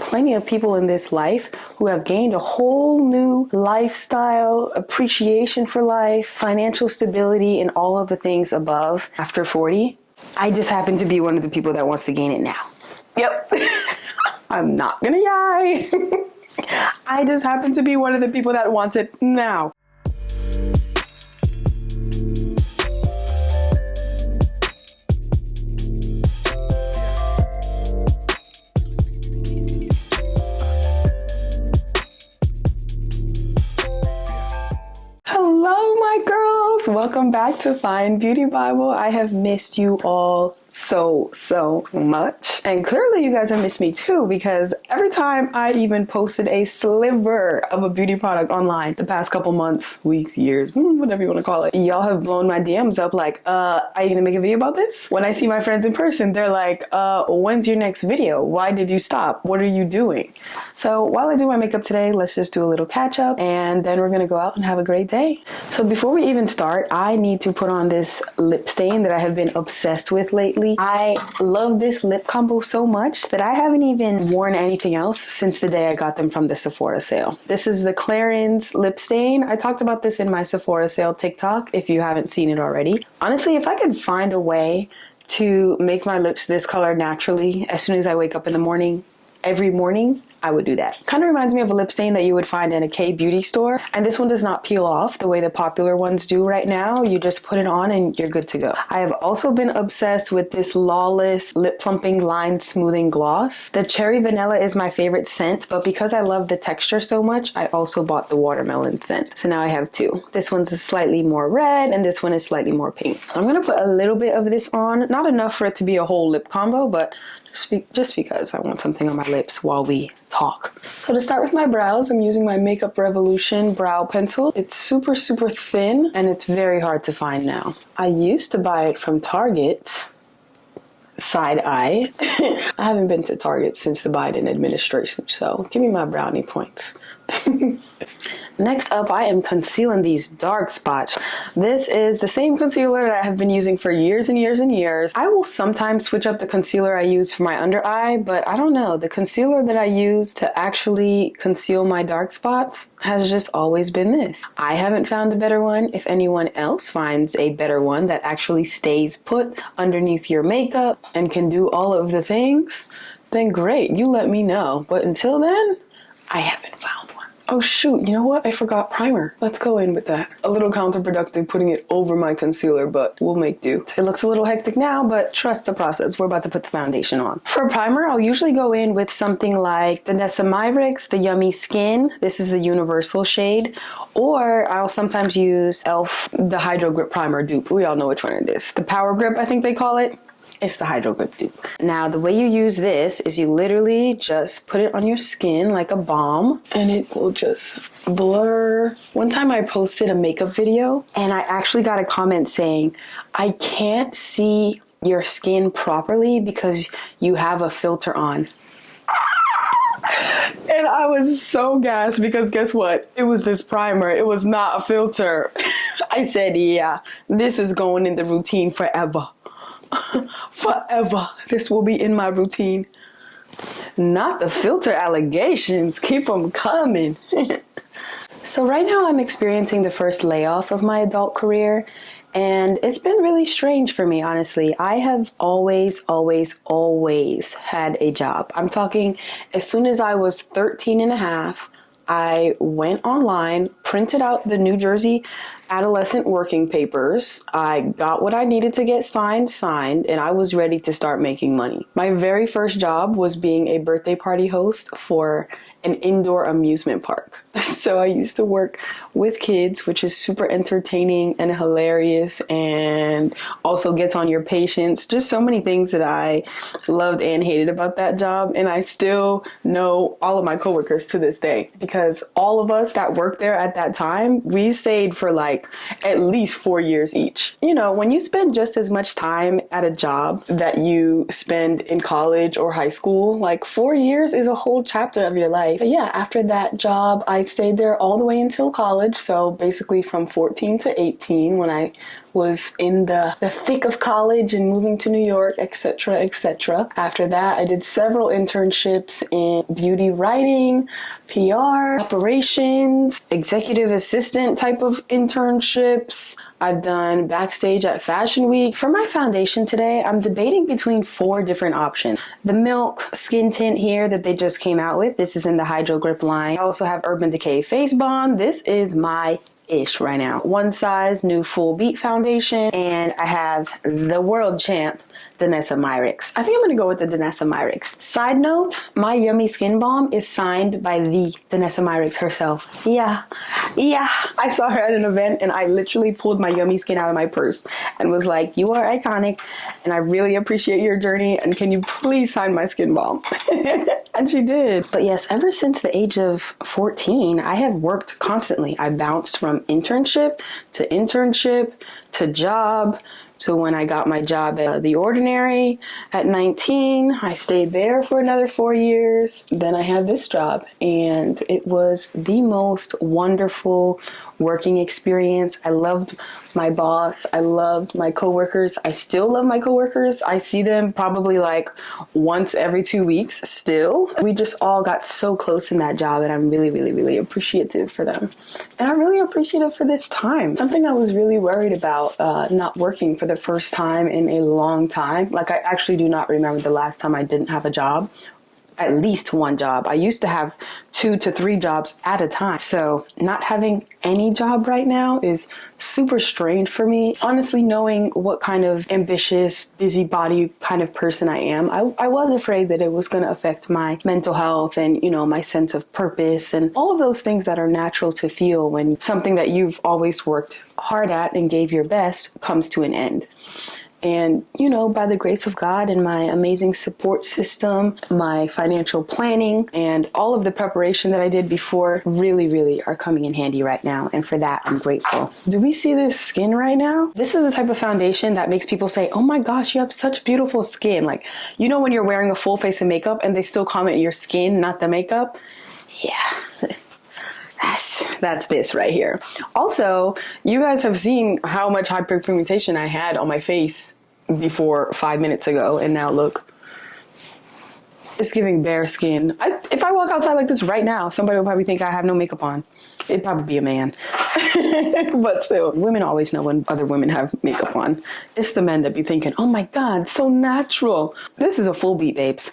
plenty of people in this life who have gained a whole new lifestyle, appreciation for life, financial stability, and all of the things above after 40. I just happen to be one of the people that wants to gain it now. Yep. I'm not gonna lie. I just happen to be one of the people that wants it now. Hello, my girls. Welcome back to Fine Beauty Bible. I have missed you all so much. And clearly you guys have missed me too, because every time I even posted a sliver of a beauty product online the past couple months, weeks, years, whatever you want to call it, y'all have blown my DMs up like, are you gonna make a video about this? When I see my friends in person, they're like, when's your next video? Why did you stop? What are you doing? So while I do my makeup today, let's just do a little catch up and then we're gonna go out and have a great day. So before we even start, I need to put on this lip stain that I have been obsessed with lately. I love this lip combo so much that I haven't even worn anything else since the day I got them from the Sephora sale. This is the Clarins lip stain. I talked about this in my Sephora sale TikTok if you haven't seen it already. Honestly, if I could find a way to make my lips this color naturally as soon as I wake up in the morning, every morning, I would do that. Kind of reminds me of a lip stain that you would find in a K-beauty store. And this one does not peel off the way the popular ones do right now. You just put it on and you're good to go. I have also been obsessed with this Lawless lip plumping line smoothing gloss. The cherry vanilla is my favorite scent, but because I love the texture so much, I also bought the watermelon scent. So now I have two. This one's slightly more red and this one is slightly more pink. I'm gonna put a little bit of this on, not enough for it to be a whole lip combo, but just because I want something on my lips while we talk. So to start with my brows, I'm using my Makeup Revolution brow pencil. It's super thin and it's very hard to find now. I used to buy it from Target. Side eye. I haven't been to Target since the Biden administration, so give me my brownie points. Next up, I am concealing these dark spots. This is the same concealer that I have been using for years and years and years. I will sometimes switch up the concealer I use for my under eye, but I don't know. The concealer that I use to actually conceal my dark spots has just always been this. I haven't found a better one. If anyone else finds a better one that actually stays put underneath your makeup and can do all of the things, then great, you let me know. But until then, I haven't found one. Oh shoot, you know what? I forgot primer. Let's go in with that. A little counterproductive putting it over my concealer, but we'll make do. It looks a little hectic now, but trust the process. We're about to put the foundation on. For primer, I'll usually go in with something like the danessa Myricks, the Yummy Skin. This is the universal shade. Or I'll sometimes use e.l.f. the Hydro Grip Primer dupe. We all know which one it is. The Power Grip, I think they call it. It's the Hydro Grip dupe. Now, the way you use this is you literally just put it on your skin like a balm and it will just blur. One time I posted a makeup video and I actually got a comment saying, I can't see your skin properly because you have a filter on. And I was so gassed because guess what? It was this primer. It was not a filter. I said, yeah, this is going in the routine forever. Forever. This will be in my routine. Not the filter allegations. Keep them coming. So right now I'm experiencing the first layoff of my adult career. And it's been really strange for me, honestly. I have always had a job. I'm talking as soon as I was 13 and a half, I went online, printed out the New Jersey adolescent working papers. I got what I needed to get signed, and I was ready to start making money. My very first job was being a birthday party host for an indoor amusement park. So I used to work with kids, which is super entertaining and hilarious and also gets on your patience. Just so many things that I loved and hated about that job. And I still know all of my coworkers to this day because all of us that worked there at that time, we stayed for like at least 4 years each. You know, when you spend just as much time at a job that you spend in college or high school, like 4 years is a whole chapter of your life. But yeah, after that job, I stayed there all the way until college. So basically from 14 to 18 when I was in the thick of college and moving to New York, etc., etc. After that, I did several internships in beauty writing, PR, operations, executive assistant type of internships. I've done backstage at Fashion Week. For my foundation today, I'm debating between 4 different options. The Milk skin tint here that they just came out with. This is in the Hydro Grip line. I also have Urban Decay Face Bond. This is my ish right now. One Size new Full Beat foundation, and I have the world champ Danessa myricks. I think I'm gonna go with the Danessa myricks. Side note, my Yummy Skin Balm is signed by the Danessa myricks herself. Yeah, I saw her at an event and I literally pulled my Yummy Skin out of my purse and was like, you are iconic and I really appreciate your journey, and can you please sign my skin balm? And she did. But yes, ever since the age of 14, I have worked constantly. I bounced from internship to job. So when I got my job at The Ordinary at 19, I stayed there for another 4 years. Then I had this job, and it was the most wonderful working experience. I loved my boss. I loved my coworkers. I still love my coworkers. I see them probably like once every 2 weeks still. We just all got so close in that job, and I'm really, really, really appreciative for them. And I'm really appreciative for this time. Something I was really worried about, not working for the first time in a long time. Like, I actually do not remember the last time I didn't have a job. At least one job. I used to have 2 to 3 jobs at a time. So not having any job right now is super strange for me. Honestly, knowing what kind of ambitious, busybody kind of person I am, I was afraid that it was going to affect my mental health and, you know, my sense of purpose and all of those things that are natural to feel when something that you've always worked hard at and gave your best comes to an end. And, you know, by the grace of God and my amazing support system, my financial planning, and all of the preparation that I did before really, really are coming in handy right now. And for that, I'm grateful. Do we see this skin right now? This is the type of foundation that makes people say, oh my gosh, you have such beautiful skin. Like, you know, when you're wearing a full face of makeup and they still comment your skin, not the makeup? Yeah. That's this right here. Also, you guys have seen how much hyperpigmentation I had on my face before 5 minutes ago, and now look. It's giving bare skin. If I walk outside like this right now, somebody will probably think I have no makeup on. It'd probably be a man. But still, women always know when other women have makeup on. It's the men that be thinking, oh my God, so natural. This is a full beat, babes.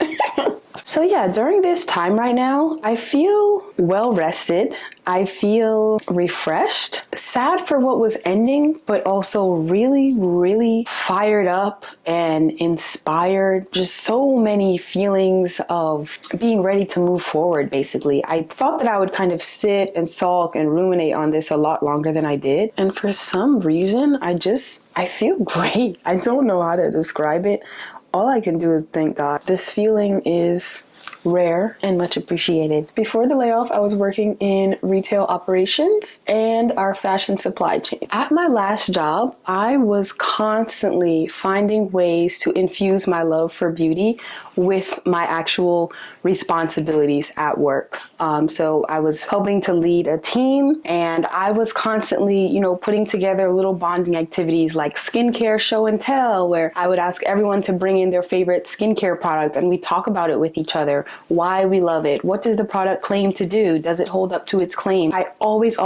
So yeah, during this time right now, I feel well rested. I feel refreshed, sad for what was ending, but also really, really fired up and inspired. Just so many feelings of being ready to move forward, basically. I thought that I would kind of sit and sulk and ruminate on this a lot longer than I did. And for some reason, I feel great. I don't know how to describe it. All I can do is thank God. This feeling is rare and much appreciated. Before the layoff, I was working in retail operations and our fashion supply chain. At my last job, I was constantly finding ways to infuse my love for beauty with my actual responsibilities at work. So I was helping to lead a team, and I was constantly, you know, putting together little bonding activities like skincare show and tell, where I would ask everyone to bring in their favorite skincare product and we talk about it with each other, why we love it, what does the product claim to do, does it hold up to its claim. I always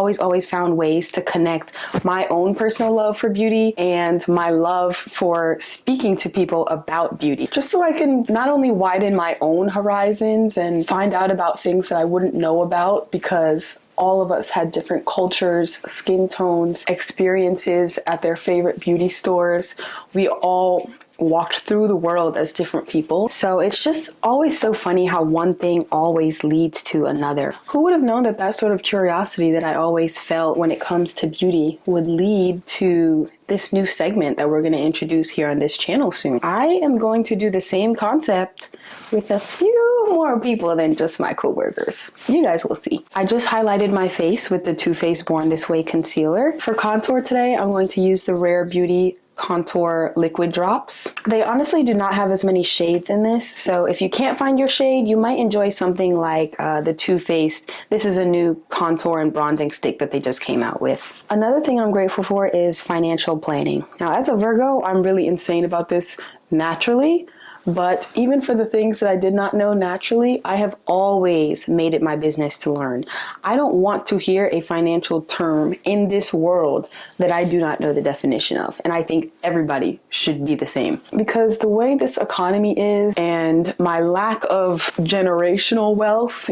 found ways to connect my own personal love for beauty and my love for speaking to people about beauty, just so I can not only widen my own horizons and find out about things that I wouldn't know about, because all of us had different cultures, skin tones, experiences at their favorite beauty stores. We all walked through the world as different people. So it's just always so funny how one thing always leads to another. Who would have known that that sort of curiosity that I always felt when it comes to beauty would lead to this new segment that we're going to introduce here on this channel soon. I am going to do the same concept with a few more people than just my coworkers. You guys will see. I just highlighted my face with the Too Faced Born This Way concealer. For contour today, I'm going to use the Rare Beauty contour liquid drops. They honestly do not have as many shades in this, so if you can't find your shade, you might enjoy something like the Too Faced. This is a new contour and bronzing stick that they just came out with. Another thing I'm grateful for is financial planning. Now, as a Virgo, I'm really insane about this naturally. But even for the things that I did not know naturally, I have always made it my business to learn. I don't want to hear a financial term in this world that I do not know the definition of. And I think everybody should be the same. Because the way this economy is and my lack of generational wealth,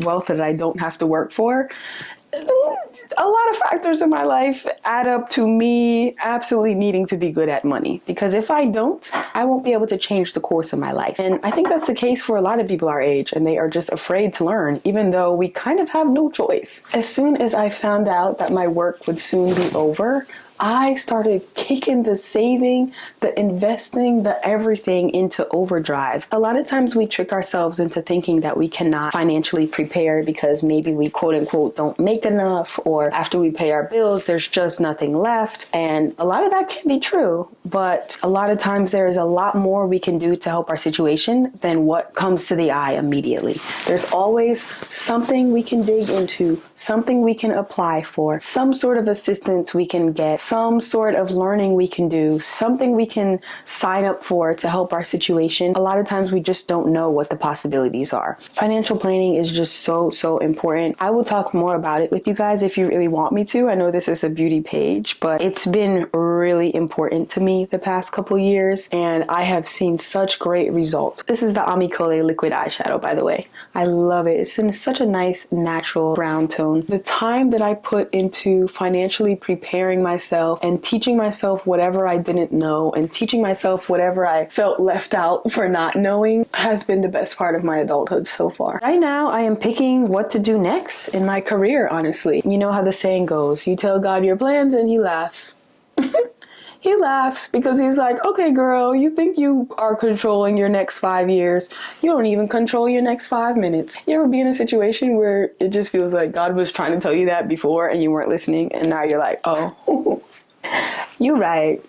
wealth that I don't have to work for, a lot of factors in my life add up to me absolutely needing to be good at money, because if I don't, I won't be able to change the course of my life. And I think that's the case for a lot of people our age, and they are just afraid to learn, even though we kind of have no choice. As soon as I found out that my work would soon be over, I started kicking the saving, the investing, the everything into overdrive. A lot of times we trick ourselves into thinking that we cannot financially prepare because maybe we quote unquote don't make enough, or after we pay our bills, there's just nothing left. And a lot of that can be true, but a lot of times there is a lot more we can do to help our situation than what comes to the eye immediately. There's always something we can dig into, something we can apply for, some sort of assistance we can get, some sort of learning we can do, something we can sign up for to help our situation. A lot of times we just don't know what the possibilities are. Financial planning is just so important. I will talk more about it with you guys if you really want me to. I know this is a beauty page, but it's been really important to me the past couple years, and I have seen such great results. This is the Amicole liquid eyeshadow, by the way. I love it. It's in such a nice natural brown tone. The time that I put into financially preparing myself and teaching myself whatever I didn't know and teaching myself whatever I felt left out for not knowing has been the best part of my adulthood so far. Right now, I am picking what to do next in my career, honestly. You know how the saying goes, you tell God your plans and he laughs. He laughs because he's like, okay, girl, you think you are controlling your next 5 years. You don't even control your next 5 minutes. You ever be in a situation where it just feels like God was trying to tell you that before and you weren't listening, and now you're like, oh, you're right.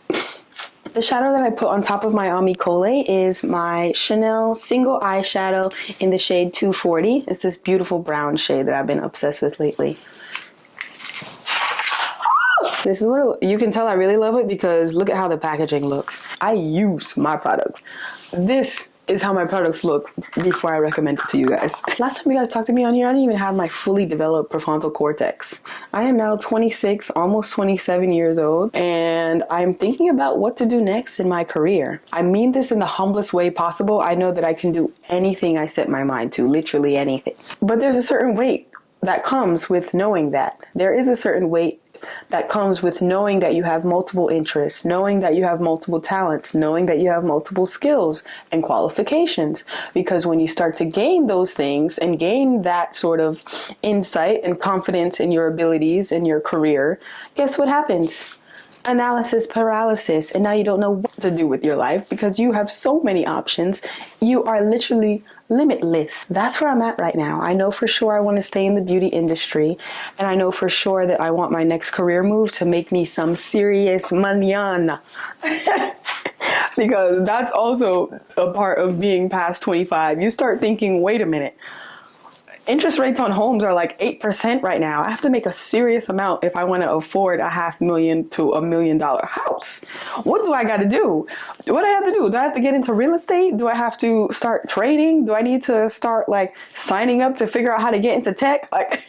The shadow that I put on top of my Amicole is my Chanel single eyeshadow in the shade 240. It's this beautiful brown shade that I've been obsessed with lately. This is what you can tell I really love it because look at how the packaging looks. I use my products. This is how my products look before I recommend it to you guys. Last time you guys talked to me on here, I didn't even have my fully developed prefrontal cortex. I am now 26, almost 27 years old, and I'm thinking about what to do next in my career. I mean this in the humblest way possible. I know that I can do anything I set my mind to, literally anything. But there's a certain weight that comes with knowing that. There is a certain weight that comes with knowing that you have multiple interests, knowing that you have multiple talents, knowing that you have multiple skills and qualifications. Because when you start to gain those things and gain that sort of insight and confidence in your abilities and your career, guess what happens? Analysis paralysis. And now you don't know what to do with your life because you have so many options. You are literally limitless. That's where I'm at right now. I know for sure I want to stay in the beauty industry, and I know for sure that I want my next career move to make me some serious mañana. Because that's also a part of being past 25. You start thinking, wait a minute. Interest rates on homes are like 8% right now. I have to make a serious amount if I want to afford a $500,000 to $1 million house. What do I got to do? What do I have to do? Do I have to get into real estate? Do I have to start trading? Do I need to start like signing up to figure out how to get into tech? Like,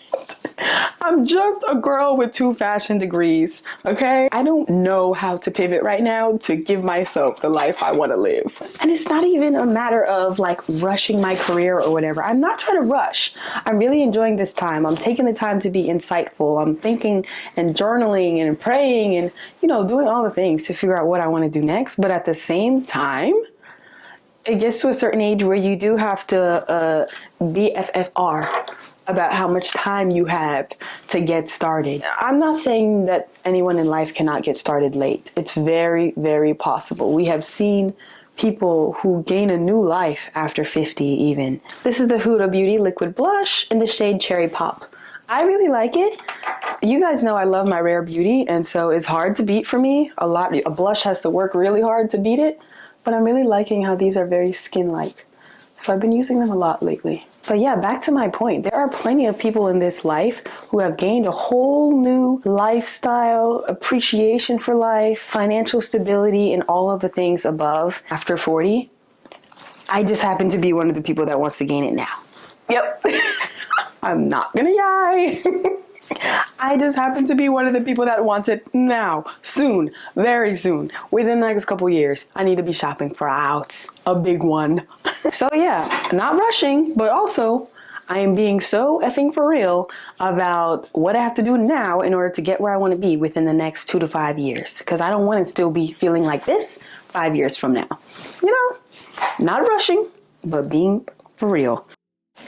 I'm just a girl with 2 fashion degrees, okay? I don't know how to pivot right now to give myself the life I want to live. And it's not even a matter of like rushing my career or whatever. I'm not trying to rush. I'm really enjoying this time. I'm taking the time to be insightful. I'm thinking and journaling and praying and, doing all the things to figure out what I want to do next. But at the same time, it gets to a certain age where you do have to be FFR about how much time you have to get started. I'm not saying that anyone in life cannot get started late. It's very, very possible. We have seen people who gain a new life after 50 even. This is the Huda Beauty Liquid Blush in the shade Cherry Pop. I really like it. You guys know I love my Rare Beauty, and so it's hard to beat for me. A blush has to work really hard to beat it, but I'm really liking how these are very skin-like. So I've been using them a lot lately. But yeah, back to my point. There are plenty of people in this life who have gained a whole new lifestyle, appreciation for life, financial stability, and all of the things above after 40. I just happen to be one of the people that wants to gain it now. Yep. I'm not gonna lie. I just happen to be one of the people that wants it now, soon, very soon, within the next couple years. I need to be shopping for a house, a big one. So yeah, not rushing, but also I am being so effing for real about what I have to do now in order to get where I want to be within the next 2 to 5 years. Because I don't want to still be feeling like this 5 years from now. You know, not rushing, but being for real.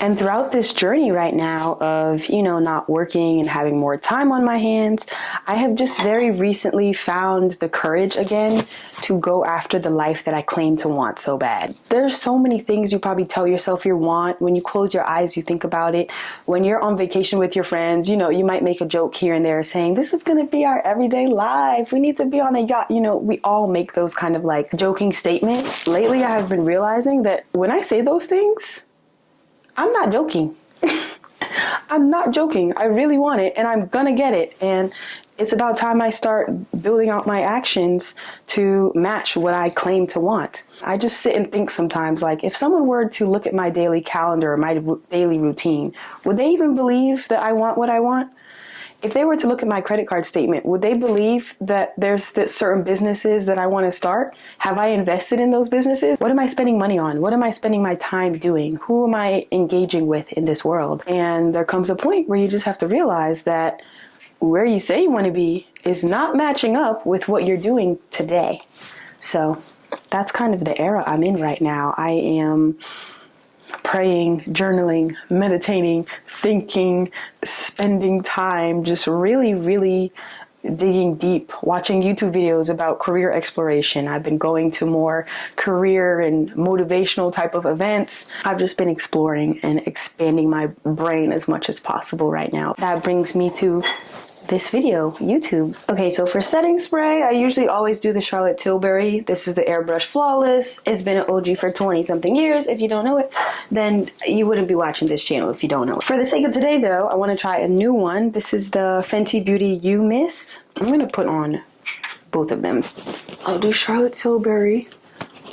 And throughout this journey right now of, not working and having more time on my hands, I have just very recently found the courage again to go after the life that I claim to want so bad. There's so many things you probably tell yourself you want. When you close your eyes, you think about it. When you're on vacation with your friends, you might make a joke here and there saying, this is going to be our everyday life. We need to be on a yacht. We all make those kind of like joking statements. Lately, I have been realizing that when I say those things, I'm not joking. I'm not joking. I really want it and I'm gonna get it. And it's about time I start building out my actions to match what I claim to want. I just sit and think sometimes, like, if someone were to look at my daily calendar or my daily routine, would they even believe that I want what I want? If they were to look at my credit card statement, would they believe that there's certain businesses that I want to start? Have I invested in those businesses? What am I spending money on? What am I spending my time doing? Who am I engaging with in this world? And there comes a point where you just have to realize that where you say you want to be is not matching up with what you're doing today. So that's kind of the era I'm in right now. I am praying, journaling, meditating, thinking, spending time, just really, really digging deep, watching YouTube videos about career exploration. I've been going to more career and motivational type of events. I've just been exploring and expanding my brain as much as possible right now. That brings me to this video, YouTube. Okay, so for setting spray, I usually always do the Charlotte Tilbury. This is the Airbrush Flawless. It's been an OG for 20 something years. If you don't know it, then you wouldn't be watching this channel if you don't know it. For the sake of today though, I want to try a new one. This is the Fenty Beauty You Mist. I'm gonna put on both of them. I'll do Charlotte Tilbury.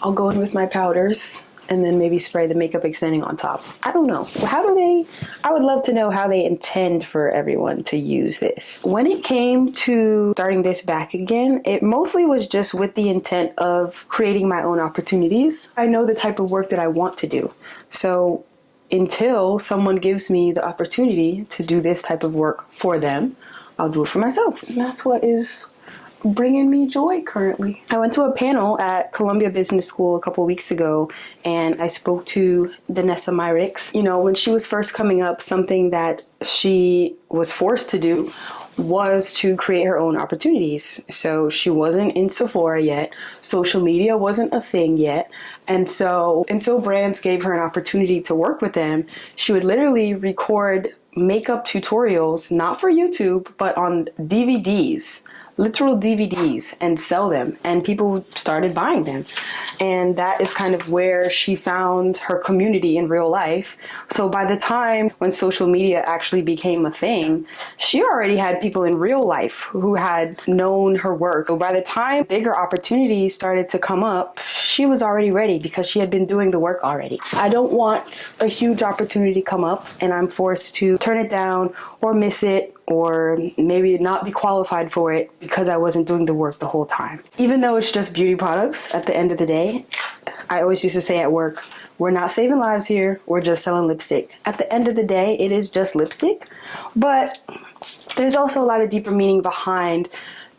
I'll go in with my powders and then maybe spray the makeup extending on top. I don't know. I would love to know how they intend for everyone to use this. When it came to starting this back again, it mostly was just with the intent of creating my own opportunities. I know the type of work that I want to do. So until someone gives me the opportunity to do this type of work for them, I'll do it for myself. And that's what is bringing me joy currently. I went to a panel at Columbia Business School a couple weeks ago and I spoke to Danessa myricks. When she was first coming up, something that she was forced to do was to create her own opportunities. So she wasn't in Sephora yet. Social media wasn't a thing yet. And so until brands gave her an opportunity to work with them, she would literally record makeup tutorials, not for YouTube, but on DVDs. Literal DVDs, and sell them, and people started buying them. And that is kind of where she found her community in real life. So by the time when social media actually became a thing, she already had people in real life who had known her work. So by the time bigger opportunities started to come up, she was already ready because she had been doing the work already. I don't want a huge opportunity come up and I'm forced to turn it down or miss it, or maybe not be qualified for it because I wasn't doing the work the whole time. Even though it's just beauty products, at the end of the day, I always used to say at work, we're not saving lives here, we're just selling lipstick. At the end of the day, it is just lipstick, but there's also a lot of deeper meaning behind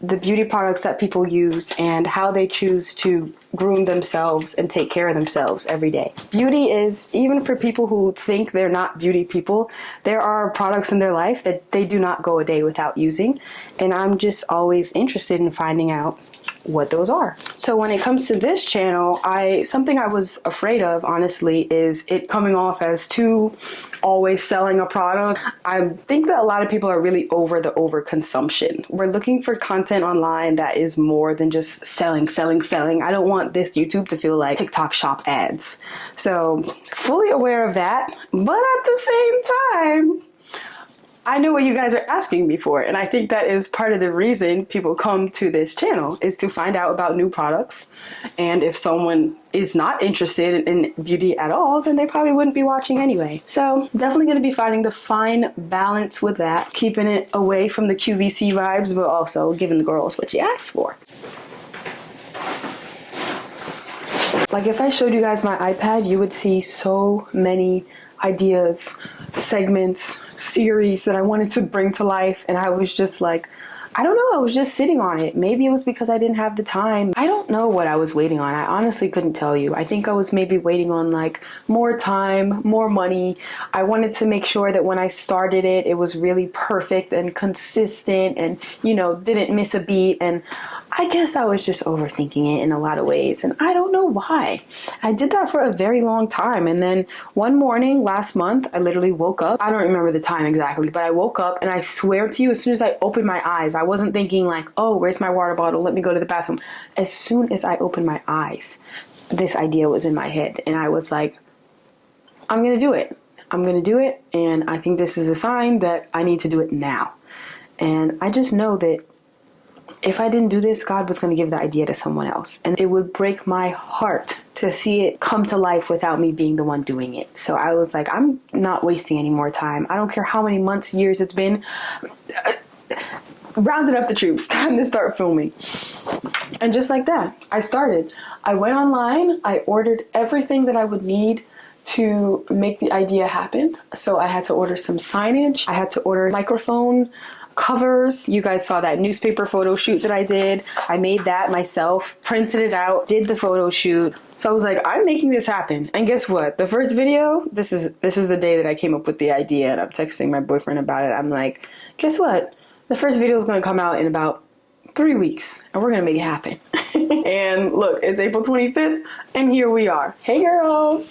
the beauty products that people use and how they choose to groom themselves and take care of themselves every day. Beauty is, even for people who think they're not beauty people, there are products in their life that they do not go a day without using. And I'm just always interested in finding out what those are. So when it comes to this channel, something I was afraid of, honestly, is it coming off as too always selling a product. I think that a lot of people are really over the overconsumption. We're looking for content online that is more than just selling. I don't want this YouTube to feel like TikTok shop ads. So fully aware of that, but at the same time, I know what you guys are asking me for, and I think that is part of the reason people come to this channel, is to find out about new products. And if someone is not interested in beauty at all, then they probably wouldn't be watching anyway. So definitely going to be finding the fine balance with that, keeping it away from the QVC vibes, but also giving the girls what you asked for. Like if I showed you guys my iPad, you would see so many ideas, segments, series that I wanted to bring to life, and I was just like, I don't know, I was just sitting on it. Maybe it was because I didn't have the time. I don't know what I was waiting on. I honestly couldn't tell you. I think I was maybe waiting on like more time, more money. I wanted to make sure that when I started it, it was really perfect and consistent and, you know, didn't miss a beat. And I guess I was just overthinking it in a lot of ways. And I don't know why. I did that for a very long time. And then one morning last month, I literally woke up. I don't remember the time exactly, but I woke up and I swear to you, as soon as I opened my eyes, I wasn't thinking like, oh, where's my water bottle? Let me go to the bathroom. As soon as I opened my eyes, this idea was in my head. And I was like, I'm going to do it. I'm going to do it. And I think this is a sign that I need to do it now. And I just know that if I didn't do this, God was going to give the idea to someone else. And it would break my heart to see it come to life without me being the one doing it. So I was like, I'm not wasting any more time. I don't care how many months, years it's been. Rounded up the troops, time to start filming. And just like that, I started. I went online, I ordered everything that I would need to make the idea happen. So I had to order some signage, I had to order microphone covers. You guys saw that newspaper photo shoot that I did. I made that myself, printed it out, did the photo shoot. So I was like, I'm making this happen. And guess what? The first video, this is the day that I came up with the idea, and I'm texting my boyfriend about it. I'm like, guess what? The first video is going to come out in about 3 weeks, and we're going to make it happen. And look, it's April 25th, and here we are. Hey girls!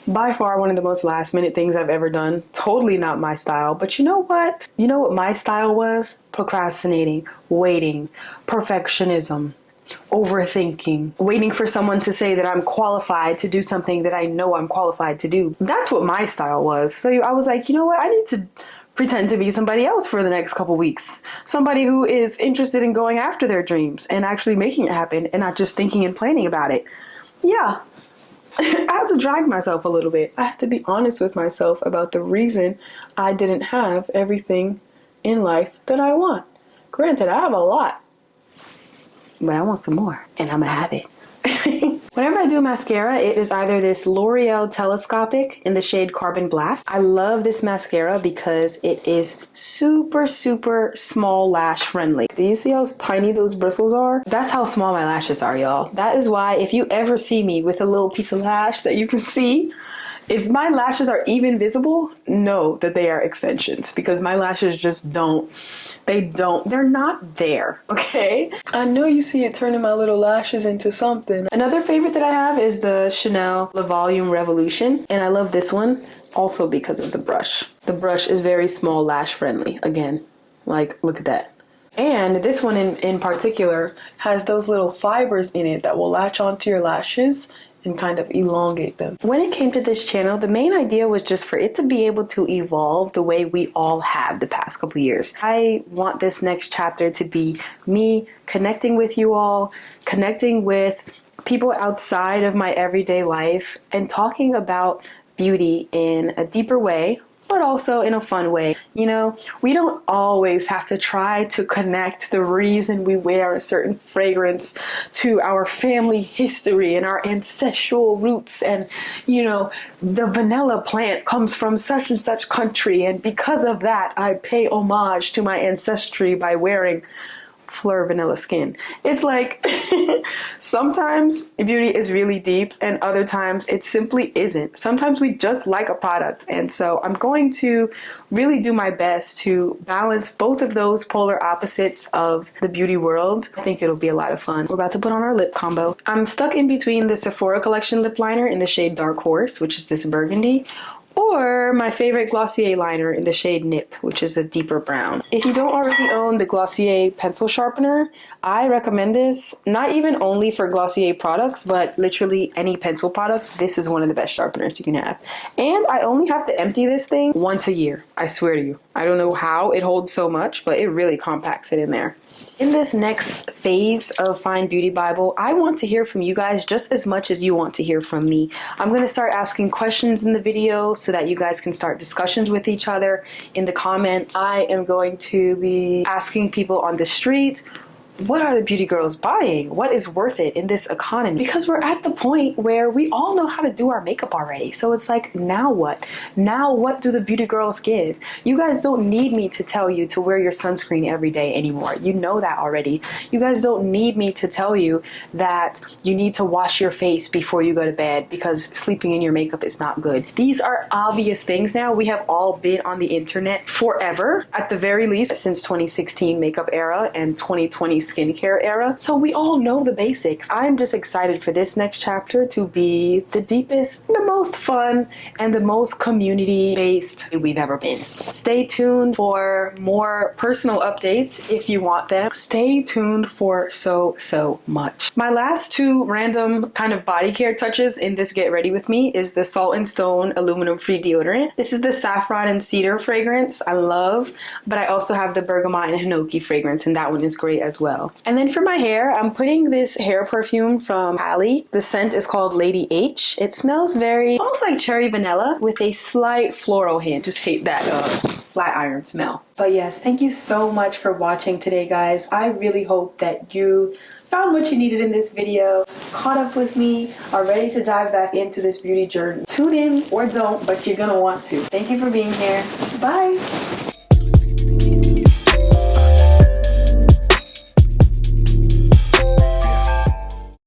By far one of the most last minute things I've ever done. Totally not my style, but you know what? You know what my style was? Procrastinating, waiting, perfectionism, overthinking, waiting for someone to say that I'm qualified to do something that I know I'm qualified to do. That's what my style was. So I was like, you know what? I need to pretend to be somebody else for the next couple weeks. Somebody who is interested in going after their dreams and actually making it happen and not just thinking and planning about it. Yeah. I have to drag myself a little bit. I have to be honest with myself about the reason I didn't have everything in life that I want. Granted, I have a lot, but I want some more, and I'm gonna have it. Whenever I do mascara, it is either this L'Oreal Telescopic in the shade Carbon Black. I love this mascara because it is super, super small lash friendly. Do you see how tiny those bristles are? That's how small my lashes are, y'all. That is why if you ever see me with a little piece of lash that you can see, if my lashes are even visible, know that they are extensions, because my lashes just they're not there, okay? I know you see it turning my little lashes into something. Another favorite that I have is the Chanel Le Volume Revolution, and I love this one also because of the brush. The brush is very small lash friendly. Again, like, look at that. And this one in particular has those little fibers in it that will latch onto your lashes and kind of elongate them. When it came to this channel, the main idea was just for it to be able to evolve the way we all have the past couple years. I want this next chapter to be me connecting with you all, connecting with people outside of my everyday life, and talking about beauty in a deeper way, but also in a fun way. You know, we don't always have to try to connect the reason we wear a certain fragrance to our family history and our ancestral roots, and, you know, the vanilla plant comes from such and such country, and because of that I pay homage to my ancestry by wearing Fleur Vanilla Skin. It's like sometimes beauty is really deep and other times it simply isn't. Sometimes we just like a product. And so I'm going to really do my best to balance both of those polar opposites of the beauty world. I think it'll be a lot of fun. We're about to put on our lip combo. I'm stuck in between the Sephora Collection lip liner in the shade Dark Horse, which is this burgundy, or my favorite Glossier liner in the shade Nip, which is a deeper brown. If you don't already own the Glossier pencil sharpener, I recommend this, not even only for Glossier products, but literally any pencil product. This is one of the best sharpeners you can have. And I only have to empty this thing once a year, I swear to you. I don't know how it holds so much, but it really compacts it in there. In this next phase of Fine Beauty Bible, I want to hear from you guys just as much as you want to hear from me. I'm going to start asking questions in the video so that you guys can start discussions with each other in the comments. I am going to be asking people on the street, what are the beauty girls buying? What is worth it in this economy? Because we're at the point where we all know how to do our makeup already. So it's like, now what? Now what do the beauty girls give? You guys don't need me to tell you to wear your sunscreen every day anymore. You know that already. You guys don't need me to tell you that you need to wash your face before you go to bed because sleeping in your makeup is not good. These are obvious things now. We have all been on the internet forever, at the very least, since 2016 makeup era and 2020 skincare era. So we all know the basics. I'm just excited for this next chapter to be the deepest, the most fun, and the most community-based we've ever been. Stay tuned for more personal updates if you want them. Stay tuned for so much. My last two random kind of body care touches in this Get Ready With Me is the Salt and Stone aluminum free deodorant. This is the saffron and cedar fragrance I love, but I also have the bergamot and hinoki fragrance, and that one is great as well. And then for my hair, I'm putting this hair perfume from Hallie. The scent is called Lady H. It smells very, almost like cherry vanilla with a slight floral hint. Just hate that flat iron smell. But yes, thank you so much for watching today, guys. I really hope that you found what you needed in this video, caught up with me, are ready to dive back into this beauty journey. Tune in or don't, but you're gonna want to. Thank you for being here. Bye.